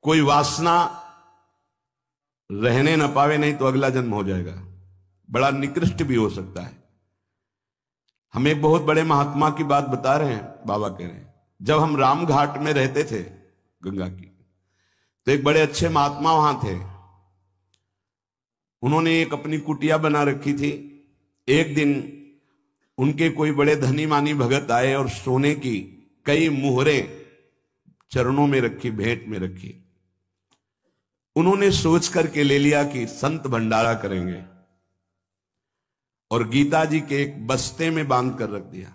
कोई वासना रहने न पावे, नहीं तो अगला जन्म हो जाएगा, बड़ा निकृष्ट भी हो सकता है। हम एक बहुत बड़े महात्मा की बात बता रहे हैं। बाबा कह रहे हैं, जब हम राम घाट में रहते थे गंगा की, तो एक बड़े अच्छे महात्मा वहां थे। उन्होंने एक अपनी कुटिया बना रखी थी। एक दिन उनके कोई बड़े धनी मानी भगत आए और सोने की कई मुहरें चरणों में रखी, भेंट में रखी। उन्होंने सोच करके ले लिया कि संत भंडारा करेंगे, और गीता जी के एक बस्ते में बांध कर रख दिया।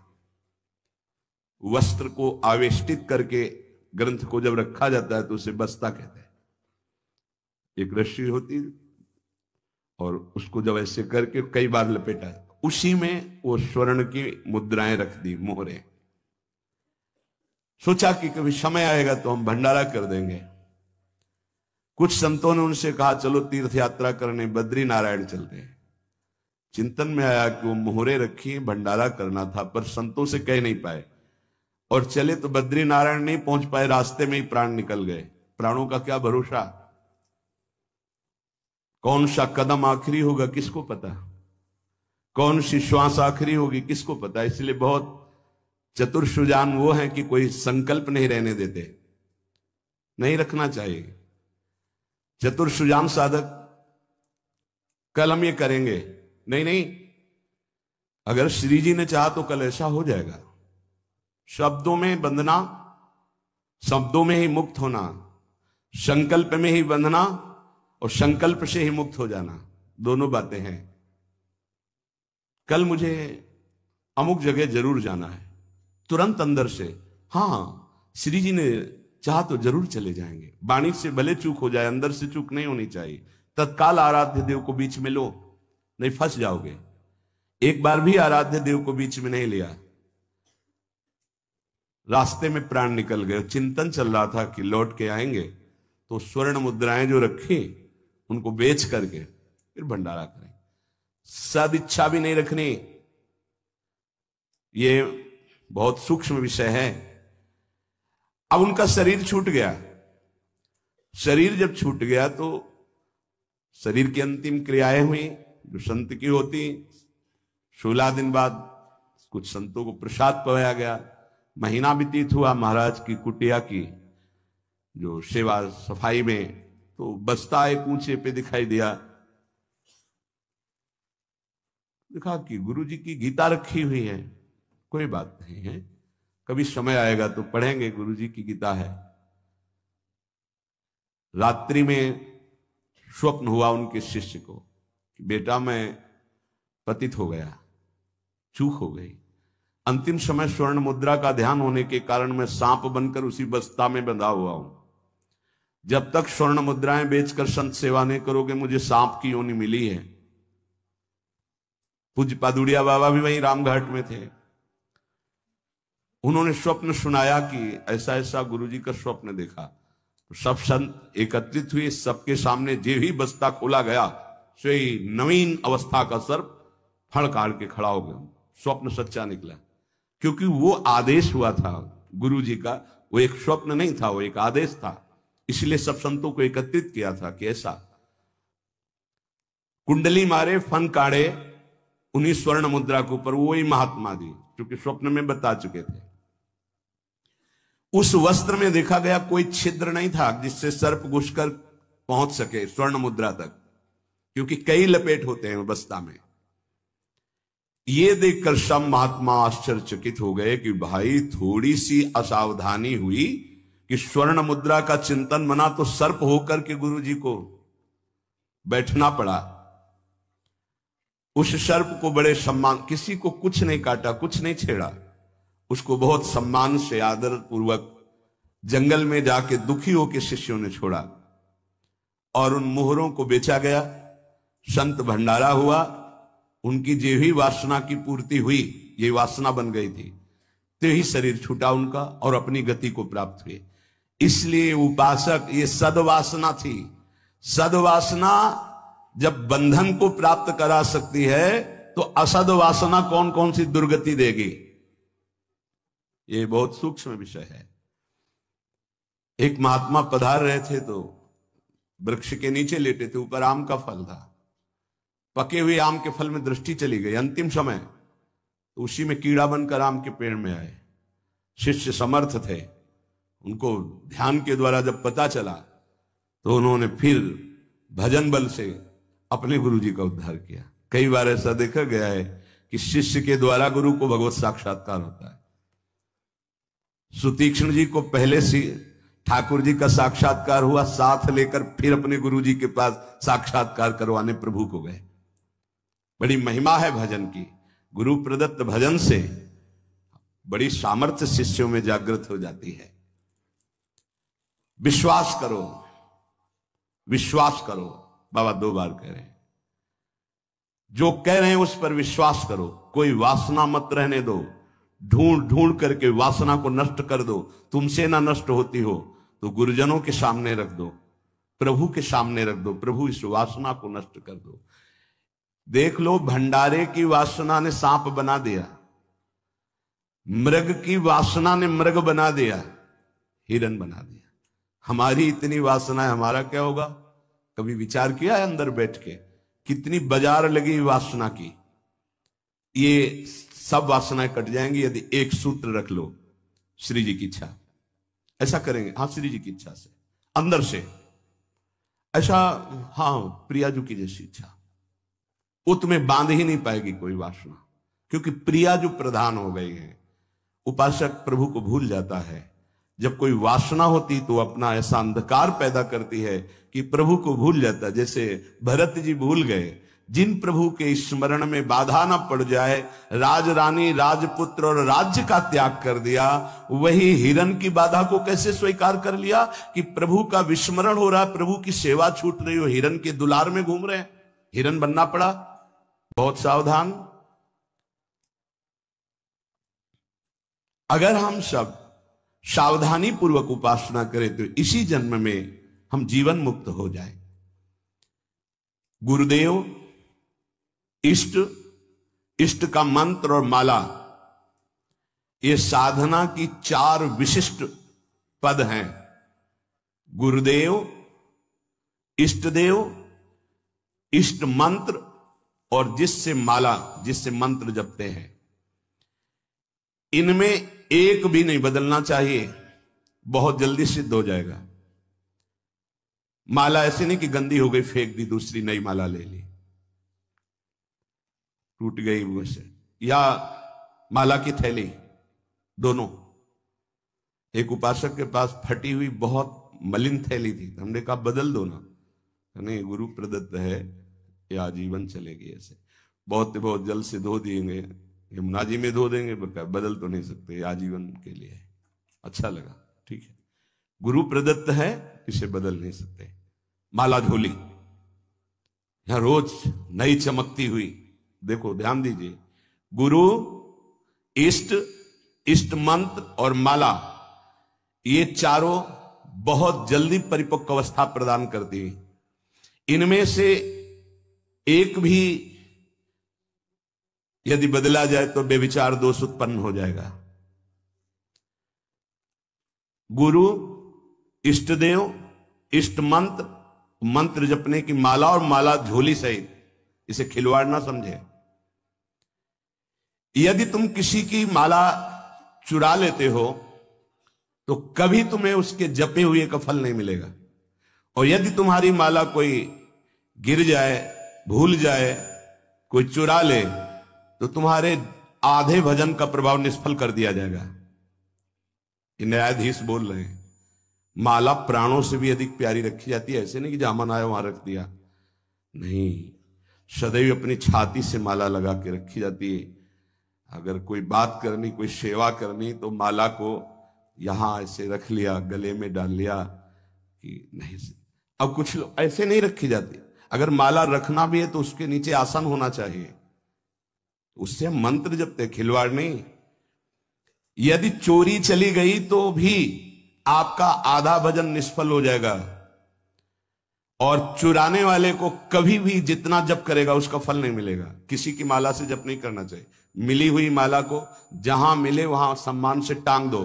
वस्त्र को आवेष्टित करके ग्रंथ को जब रखा जाता है तो उसे बस्ता कहते हैं। एक रस्सी होती और उसको जब ऐसे करके कई बार लपेटा, उसी में वो स्वर्ण की मुद्राएं रख दी, मोहरें। सोचा कि कभी समय आएगा तो हम भंडारा कर देंगे। कुछ संतों ने उनसे कहा, चलो तीर्थ यात्रा करने बद्री नारायण चलते हैं। चिंतन में आया कि वो मोहरे रखी, भंडारा करना था, पर संतों से कह नहीं पाए, और चले तो बद्री नारायण नहीं पहुंच पाए, रास्ते में ही प्राण निकल गए। प्राणों का क्या भरोसा, कौन सा कदम आखिरी होगा किसको पता, कौन सी श्वास आखिरी होगी किसको पता। इसलिए बहुत चतुर सुजान वो हैं कि कोई संकल्प नहीं रहने देते, नहीं रखना चाहिए। चतुर सुजान साधक कल हम ये करेंगे, नहीं नहीं, अगर श्री जी ने चाहा तो कल ऐसा हो जाएगा। शब्दों में बंधना, शब्दों में ही मुक्त होना, संकल्प में ही बंधना और संकल्प से ही मुक्त हो जाना, दोनों बातें हैं। कल मुझे अमुक जगह जरूर जाना है, तुरंत अंदर से हाँ श्री जी ने चाहा तो जरूर चले जाएंगे। वाणी से भले चूक हो जाए, अंदर से चूक नहीं होनी चाहिए। तत्काल आराध्य देव को बीच में लो, नहीं फंस जाओगे। एक बार भी आराध्य देव को बीच में नहीं लिया, रास्ते में प्राण निकल गए। चिंतन चल रहा था कि लौट के आएंगे तो स्वर्ण मुद्राएं जो रखी उनको बेच करके फिर भंडारा करें। सद इच्छा भी नहीं रखनी, ये बहुत सूक्ष्म विषय है। अब उनका शरीर छूट गया। शरीर जब छूट गया तो शरीर की अंतिम क्रियाएं हुई जो संत की होती। 16 दिन बाद कुछ संतों को प्रसाद पवाया गया। महीना व्यतीत हुआ महाराज की कुटिया की जो सेवा सफाई में, तो बस्ता एक ऊंचे पे दिखाई दिया। देखा कि गुरु जी की गीता रखी हुई है। कोई बात नहीं है, कभी समय आएगा तो पढ़ेंगे, गुरु जी की गीता है। रात्रि में स्वप्न हुआ उनके शिष्य को कि बेटा मैं पतित हो गया, चूक हो गई। अंतिम समय स्वर्ण मुद्रा का ध्यान होने के कारण मैं सांप बनकर उसी बस्ता में बंधा हुआ हूं। जब तक स्वर्ण मुद्राएं बेचकर संत सेवा नहीं करोगे, मुझे सांप की योनि मिली है। पूज्य पादुड़िया बाबा भी वहीं रामघाट में थे। उन्होंने स्वप्न सुनाया कि ऐसा ऐसा गुरुजी का स्वप्न देखा। तो सब संत एकत्रित हुए, सबके सामने जे ही बस्ता खोला गया, सोई नवीन अवस्था का सर्प फड़कार के खड़ा हो गया। स्वप्न सच्चा निकला, क्योंकि वो आदेश हुआ था गुरु जी का। वो एक स्वप्न नहीं था, वो एक आदेश था। इसलिए सब संतों को एकत्रित किया था कि ऐसा कुंडली मारे फन काढ़े उन्हीं स्वर्ण मुद्रा के ऊपर वही महात्मा जी, क्योंकि स्वप्न में बता चुके थे। उस वस्त्र में देखा गया कोई छिद्र नहीं था जिससे सर्प घुसकर पहुंच सके स्वर्ण मुद्रा तक, क्योंकि कई लपेट होते हैं बस्ता में। ये देखकर सब महात्मा आश्चर्यचकित हो गए कि भाई थोड़ी सी असावधानी हुई कि स्वर्ण मुद्रा का चिंतन बना तो सर्प होकर के गुरु जी को बैठना पड़ा। उस सर्प को बड़े सम्मान, किसी को कुछ नहीं काटा, कुछ नहीं छेड़ा, उसको बहुत सम्मान से आदर पूर्वक जंगल में जाके दुखी होकर शिष्यों ने छोड़ा और उन मोहरों को बेचा गया। संत भंडारा हुआ, उनकी जो ही वासना की पूर्ति हुई, ये वासना बन गई थी, तो ही शरीर छूटा उनका और अपनी गति को प्राप्त हुए। इसलिए उपासक, ये सदवासना थी। सदवासना जब बंधन को प्राप्त करा सकती है तो असद वासना कौन कौन सी दुर्गति देगी, ये बहुत सूक्ष्म विषय है। एक महात्मा पधार रहे थे तो वृक्ष के नीचे लेटे थे, ऊपर आम का फल था। पके हुए आम के फल में दृष्टि चली गई, अंतिम समय, तो उसी में कीड़ा बनकर आम के पेड़ में आए। शिष्य समर्थ थे, उनको ध्यान के द्वारा जब पता चला तो उन्होंने फिर भजन बल से अपने गुरु जी का उद्धार किया। कई बार ऐसा देखा गया है कि शिष्य के द्वारा गुरु को भगवत साक्षात्कार होता है। सुतीक्ष्ण जी को पहले से ठाकुर जी का साक्षात्कार हुआ, साथ लेकर फिर अपने गुरु जी के पास साक्षात्कार करवाने प्रभु को गए। बड़ी महिमा है भजन की। गुरु प्रदत्त भजन से बड़ी सामर्थ्य शिष्यों में जागृत हो जाती है। विश्वास करो, विश्वास करो, बाबा 2 बार कह रहे हैं। जो कह रहे हैं उस पर विश्वास करो। कोई वासना मत रहने दो, ढूंढ ढूंढ करके वासना को नष्ट कर दो। तुमसे ना नष्ट होती हो तो गुरुजनों के सामने रख दो, प्रभु के सामने रख दो। प्रभु इस वासना को नष्ट कर दो। देख लो, भंडारे की वासना ने सांप बना दिया, मृग की वासना ने मृग बना दिया, हिरन बना दिया। हमारी इतनी वासना है, हमारा क्या होगा? कभी विचार किया है अंदर बैठ के? कितनी बाजार लगी वासना की। ये सब वासनाएं कट जाएंगी यदि एक सूत्र रख लो, श्री जी की इच्छा। ऐसा करेंगे, हाँ, श्री जी की इच्छा से, अंदर से ऐसा, हाँ, प्रियाजू की जैसी इच्छा। उत में बांध ही नहीं पाएगी कोई वासना, क्योंकि प्रियाजू प्रधान हो गई है। उपासक प्रभु को भूल जाता है। जब कोई वासना होती तो अपना ऐसा अंधकार पैदा करती है कि प्रभु को भूल जाता। जैसे भरत जी भूल गए, जिन प्रभु के स्मरण में बाधा ना पड़ जाए, राज रानी, राजपुत्र और राज्य का त्याग कर दिया। वही हिरन की बाधा को कैसे स्वीकार कर लिया कि प्रभु का विस्मरण हो रहा है, प्रभु की सेवा छूट रही हो, हिरन के दुलार में घूम रहे हैं, हिरन बनना पड़ा। बहुत सावधान। अगर हम सब सावधानी पूर्वक उपासना करें तो इसी जन्म में हम जीवन मुक्त हो जाए। गुरुदेव, इष्ट, इष्ट का मंत्र और माला, ये साधना की 4 विशिष्ट पद हैं। गुरुदेव, इष्टदेव, इष्ट मंत्र और जिससे माला, जिससे मंत्र जपते हैं। इनमें एक भी नहीं बदलना चाहिए, बहुत जल्दी सिद्ध हो जाएगा। माला ऐसे नहीं कि गंदी हो गई फेंक दी, दूसरी नई माला ले ली, टूट गई वो से, या माला की थैली, दोनों। एक उपासक के पास फटी हुई बहुत मलिन थैली थी, हमने कहा बदल दो ना। नहीं, गुरु प्रदत्त है, ये आजीवन चलेगी। ऐसे बहुत जल से धो दिएंगे, यमुना जी में धो देंगे, बदल तो नहीं सकते, आजीवन के लिए है। अच्छा लगा, ठीक है, गुरु प्रदत्त है, इसे बदल नहीं सकते। माला झोली, यहां रोज नई चमकती हुई, देखो ध्यान दीजिए, गुरु, इष्ट, इष्ट मंत्र और माला, ये चारों बहुत जल्दी परिपक्व अवस्था प्रदान करती है। इनमें से एक भी यदि बदला जाए तो बेविचार दोष उत्पन्न हो जाएगा। गुरु, इष्टदेव, इष्ट मंत्र, मंत्र जपने की माला और माला झोली सहित, इसे खिलवाड़ ना समझे। यदि तुम किसी की माला चुरा लेते हो तो कभी तुम्हें उसके जपे हुए का फल नहीं मिलेगा। और यदि तुम्हारी माला कोई गिर जाए, भूल जाए, कोई चुरा ले, तो तुम्हारे आधे भजन का प्रभाव निष्फल कर दिया जाएगा। ये न्यायाधीश बोल रहे हैं। माला प्राणों से भी अधिक प्यारी रखी जाती है। ऐसे नहीं कि जहां मन आया वहां रख दिया, नहीं, सदैव अपनी छाती से माला लगा के रखी जाती है। अगर कोई बात करनी, कोई सेवा करनी, तो माला को यहां ऐसे रख लिया, गले में डाल लिया कि नहीं। अब कुछ लोग ऐसे नहीं रखी जाती। अगर माला रखना भी है तो उसके नीचे आसन होना चाहिए, उससे हम मंत्र जपते, खिलवाड़ नहीं। यदि चोरी चली गई तो भी आपका आधा भजन निष्फल हो जाएगा। और चुराने वाले को कभी भी जितना जप करेगा उसका फल नहीं मिलेगा। किसी की माला से जप नहीं करना चाहिए। मिली हुई माला को जहां मिले वहां सम्मान से टांग दो।